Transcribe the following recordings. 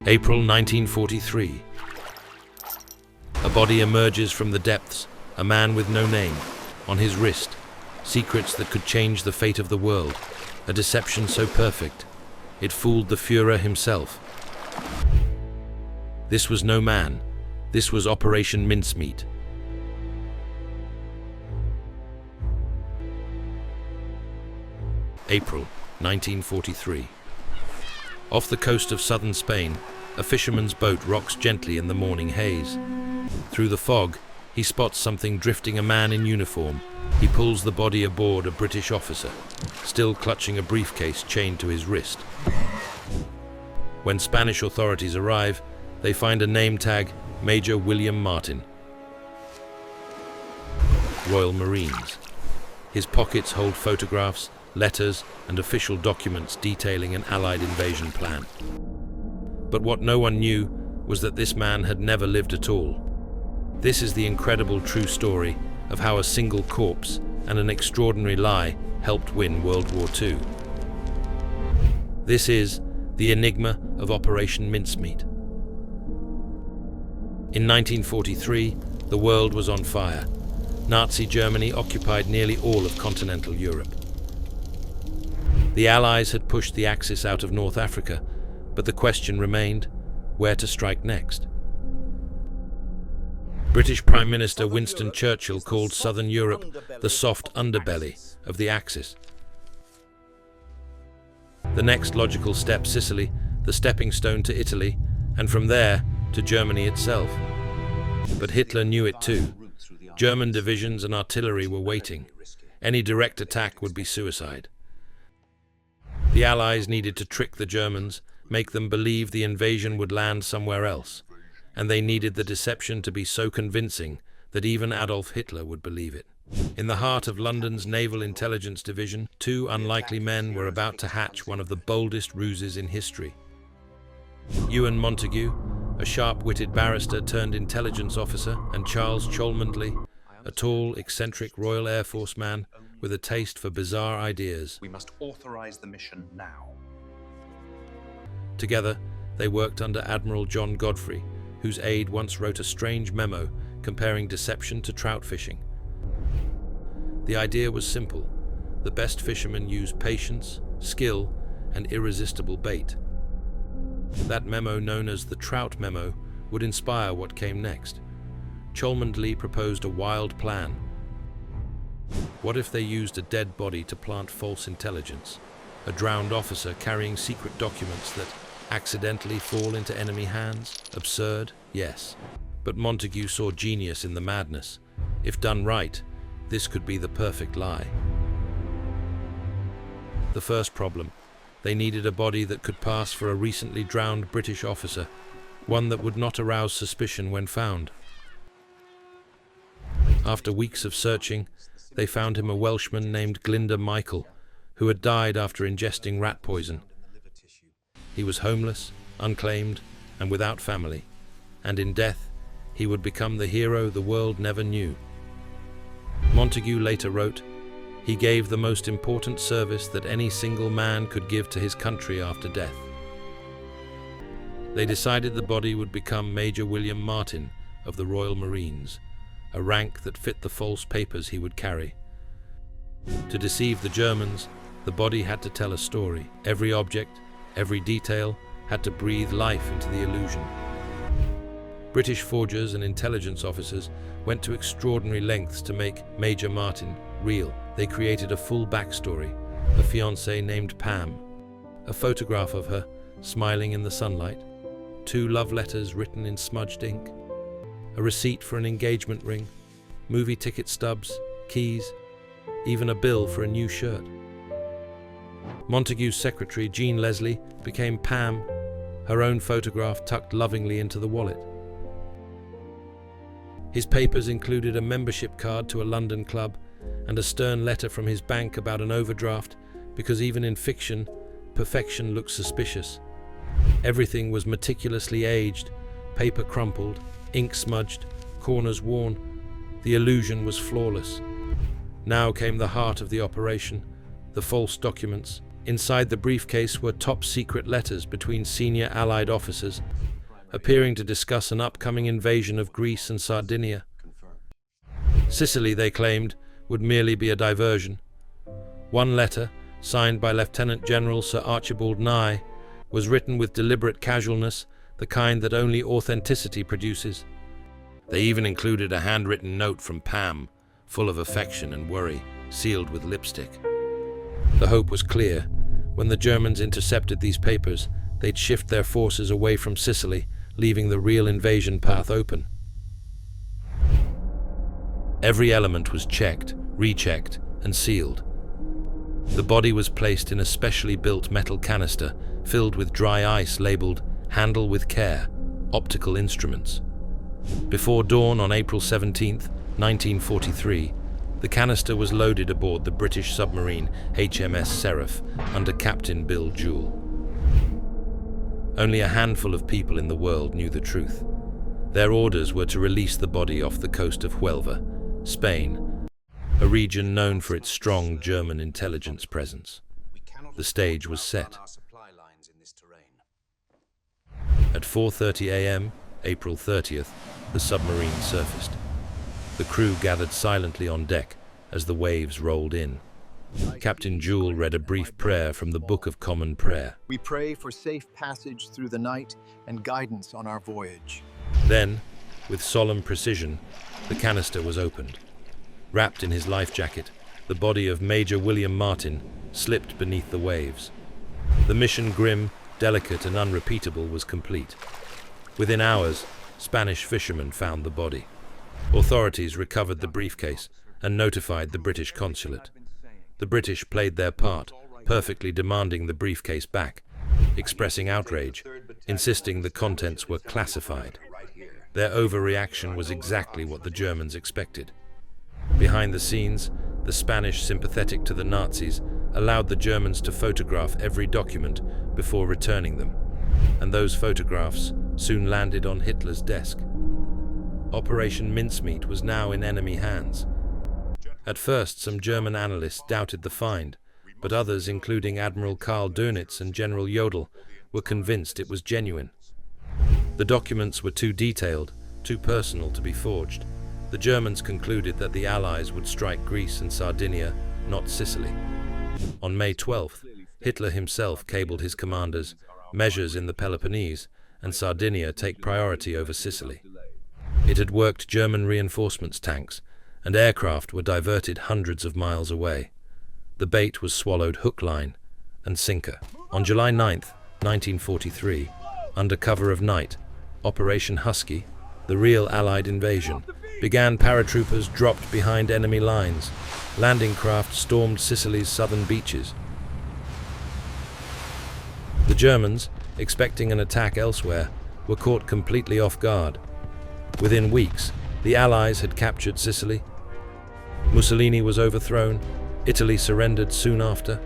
April 1943. A body emerges from the depths, a man with no name. On his wrist, secrets that could change the fate of the world. A deception so perfect, it fooled the Führer himself. This was no man. This was Operation Mincemeat. April 1943. Off the coast of southern Spain, a fisherman's boat rocks gently in the morning haze. Through the fog, he spots something drifting, a man in uniform. He pulls the body aboard, a British officer, still clutching a briefcase chained to his wrist. When Spanish authorities arrive, they find a name tag, Major William Martin, Royal Marines. His pockets hold photographs, letters, and official documents detailing an Allied invasion plan. But what no one knew was that this man had never lived at all. This is the incredible true story of how a single corpse and an extraordinary lie helped win World War II. This is the enigma of Operation Mincemeat. In 1943, the world was on fire. Nazi Germany occupied nearly all of continental Europe. The Allies had pushed the Axis out of North Africa, but the question remained, where to strike next? British Prime Minister Winston Churchill called Southern Europe the soft underbelly of the Axis. The next logical step, Sicily, the stepping stone to Italy, and from there to Germany itself. But Hitler knew it too. German divisions and artillery were waiting. Any direct attack would be suicide. The Allies needed to trick the Germans, make them believe the invasion would land somewhere else, and they needed the deception to be so convincing that even Adolf Hitler would believe it. In the heart of London's Naval Intelligence Division, two unlikely men were about to hatch one of the boldest ruses in history. Ewan Montague, a sharp-witted barrister turned intelligence officer, and Charles Cholmondeley, a tall, eccentric Royal Air Force man with a taste for bizarre ideas. We must authorize the mission now. Together, they worked under Admiral John Godfrey, whose aide once wrote a strange memo comparing deception to trout fishing. The idea was simple. The best fishermen use patience, skill, and irresistible bait. That memo, known as the Trout Memo, would inspire what came next. Cholmondeley proposed a wild plan. What if they used a dead body to plant false intelligence? A drowned officer carrying secret documents that accidentally fall into enemy hands? Absurd? Yes. But Montague saw genius in the madness. If done right, this could be the perfect lie. The first problem: they needed a body that could pass for a recently drowned British officer, one that would not arouse suspicion when found. After weeks of searching, they found him, a Welshman named Glinda Michael, who had died after ingesting rat poison. He was homeless, unclaimed, and without family, and in death, he would become the hero the world never knew. Montague later wrote, "He gave the most important service that any single man could give to his country after death." They decided the body would become Major William Martin of the Royal Marines, a rank that fit the false papers he would carry. To deceive the Germans, the body had to tell a story. Every object, every detail had to breathe life into the illusion. British forgers and intelligence officers went to extraordinary lengths to make Major Martin real. They created a full backstory, a fiancée named Pam, a photograph of her smiling in the sunlight, 2 love letters written in smudged ink, a receipt for an engagement ring, movie ticket stubs, keys, even a bill for a new shirt. Montague's secretary, Jean Leslie, became Pam, her own photograph tucked lovingly into the wallet. His papers included a membership card to a London club and a stern letter from his bank about an overdraft, because even in fiction, perfection looks suspicious. Everything was meticulously aged, paper crumpled, ink smudged, corners worn. The illusion was flawless. Now came the heart of the operation, the false documents, Inside the briefcase were top-secret letters between senior Allied officers, appearing to discuss an upcoming invasion of Greece and Sardinia. Sicily, they claimed, would merely be a diversion. One letter, signed by Lieutenant General Sir Archibald Nye, was written with deliberate casualness, the kind that only authenticity produces. They even included a handwritten note from Pam, full of affection and worry, sealed with lipstick. The hope was clear. When the Germans intercepted these papers, they'd shift their forces away from Sicily, leaving the real invasion path open. Every element was checked, rechecked, and sealed. The body was placed in a specially built metal canister filled with dry ice labeled "Handle with care, optical instruments." Before dawn on April 17, 1943, the canister was loaded aboard the British submarine HMS Seraph under Captain Bill Jewell. Only a handful of people in the world knew the truth. Their orders were to release the body off the coast of Huelva, Spain, a region known for its strong German intelligence presence. The stage was set. At 4:30 a.m., April 30th, the submarine surfaced. The crew gathered silently on deck as the waves rolled in. Captain Jewell read a brief prayer from the Book of Common Prayer. We pray for safe passage through the night and guidance on our voyage. Then, with solemn precision, the canister was opened. Wrapped in his life jacket, the body of Major William Martin slipped beneath the waves. The mission, grim, delicate, and unrepeatable, was complete. Within hours, Spanish fishermen found the body. Authorities recovered the briefcase and notified the British consulate. The British played their part, perfectly demanding the briefcase back, expressing outrage, insisting the contents were classified. Their overreaction was exactly what the Germans expected. Behind the scenes, the Spanish, sympathetic to the Nazis, allowed the Germans to photograph every document before returning them, and those photographs soon landed on Hitler's desk. Operation Mincemeat was now in enemy hands. At first, some German analysts doubted the find, but others, including Admiral Karl Dönitz and General Jodl, were convinced it was genuine. The documents were too detailed, too personal to be forged. The Germans concluded that the Allies would strike Greece and Sardinia, not Sicily. On May 12th, Hitler himself cabled his commanders, measures in the Peloponnese and Sardinia take priority over Sicily. It had worked. German reinforcements tanks and aircraft were diverted hundreds of miles away. The bait was swallowed hook, line, and sinker. On July 9th, 1943, under cover of night, Operation Husky, the real Allied invasion, began. Paratroopers dropped behind enemy lines. Landing craft stormed Sicily's southern beaches. The Germans, expecting an attack elsewhere, were caught completely off guard. Within weeks, the Allies had captured Sicily. Mussolini was overthrown. Italy surrendered soon after.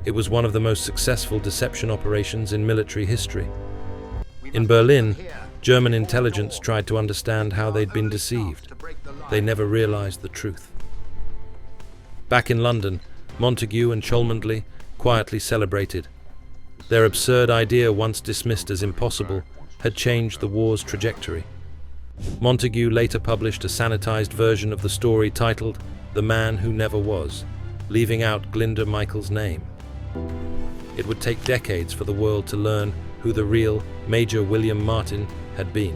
It was one of the most successful deception operations in military history. In Berlin, German intelligence tried to understand how they'd been deceived. They never realized the truth. Back in London, Montagu and Cholmondeley quietly celebrated. Their absurd idea, once dismissed as impossible, had changed the war's trajectory. Montagu later published a sanitized version of the story titled "The Man Who Never Was," leaving out Glinda Michael's name. It would take decades for the world to learn who the real Major William Martin had been.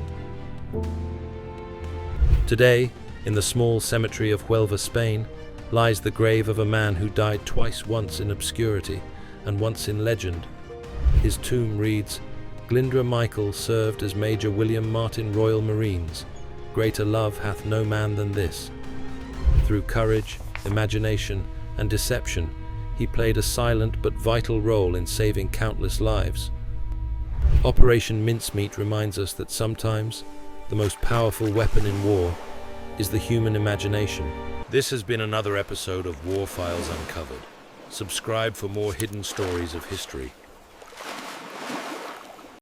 Today, in the small cemetery of Huelva, Spain, lies the grave of a man who died twice, once in obscurity and once in legend. His tomb reads, "Glinda Michael served as Major William Martin, Royal Marines. Greater love hath no man than this." Through courage, imagination, and deception, he played a silent but vital role in saving countless lives. Operation Mincemeat reminds us that sometimes the most powerful weapon in war is the human imagination. This has been another episode of War Files Uncovered. Subscribe for more hidden stories of history.